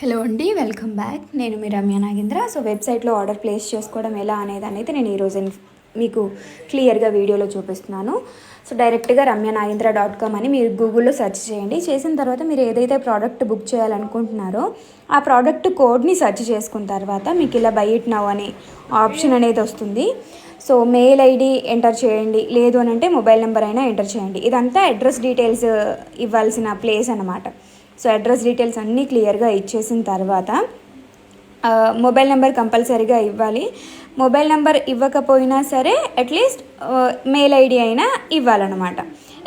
Hello అండి, welcome back. నేను మీ Ramya Nagendra. So వెబ్సైట్లో ఆర్డర్ ప్లేస్ చేసుకోవడం ఎలా అనేది నేను ఈరోజు మీకు క్లియర్గా వీడియోలో చూపిస్తున్నాను. సో డైరెక్ట్గా ramyanagendra.com అని మీరు గూగుల్లో సెర్చ్ చేయండి. చేసిన తర్వాత మీరు ఏదైతే ప్రోడక్ట్ బుక్ చేయాలనుకుంటున్నారో ఆ ప్రోడక్ట్ కోడ్ని సెర్చ్ చేసుకున్న తర్వాత మీకు ఇలా బై ఇట్ నౌ అని ఆప్షన్ అనేది వస్తుంది. సో మెయిల్ ఐడి ఎంటర్ చేయండి, లేదు అని అంటే మొబైల్ నెంబర్ అయినా ఎంటర్ చేయండి. ఇదంతా అడ్రస్ డీటెయిల్స్ ఇవ్వాల్సిన ప్లేస్ అన్నమాట. సో అడ్రస్ డీటెయిల్స్ అన్నీ క్లియర్గా ఇచ్చేసిన తర్వాత మొబైల్ నెంబర్ కంపల్సరీగా ఇవ్వాలి. మొబైల్ నెంబర్ ఇవ్వకపోయినా సరే అట్లీస్ట్ మెయిల్ ఐడి అయినా ఇవ్వాలన్నమాట.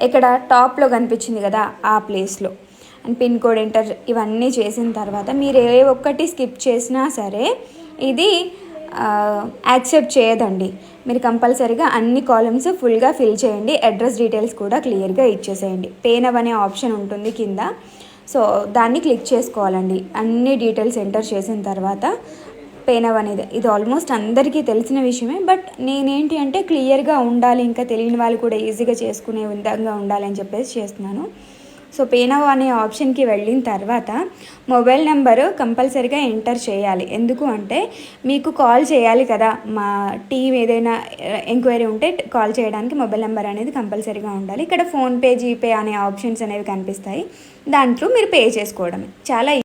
ఇక్కడ టాప్లో కనిపించింది కదా ఆ ప్లేస్లో అండ్ పిన్ కోడ్ ఎంటర్ ఇవన్నీ చేసిన తర్వాత మీరు ఏ ఒక్కటి స్కిప్ చేసినా సరే ఇది యాక్సెప్ట్ చేయదండి. మీరు కంపల్సరీగా అన్ని కాలమ్స్ ఫుల్గా ఫిల్ చేయండి. అడ్రస్ డీటెయిల్స్ కూడా క్లియర్గా ఇచ్చేసేయండి. పే నౌ అనే ఆప్షన్ ఉంటుంది కింద. సో దాన్ని క్లిక్ చేసుకోవాలండి. అన్ని డీటెయిల్స్ ఎంటర్ చేసిన తర్వాత పే నౌ అనేది ఇది ఆల్మోస్ట్ అందరికీ తెలిసిన విషయమే. బట్ నేనేంటి అంటే క్లియర్గా ఉండాలి, ఇంకా తెలియని వాళ్ళు కూడా ఈజీగా చేసుకునే విధంగా ఉండాలని చెప్పేసి చేస్తున్నాను. సో పే నౌ అనే ఆప్షన్కి వెళ్ళిన తర్వాత మొబైల్ నెంబరు కంపల్సరీగా ఎంటర్ చేయాలి. ఎందుకు అంటే మీకు కాల్ చేయాలి కదా, మా టీం ఏదైనా ఎంక్వైరీ ఉంటే కాల్ చేయడానికి మొబైల్ నెంబర్ అనేది కంపల్సరీగా ఉండాలి. ఇక్కడ ఫోన్పే, జీపే అనే ఆప్షన్స్ అనేవి కనిపిస్తాయి. దాంట్లో మీరు పే చేసుకోవడమే. చాలా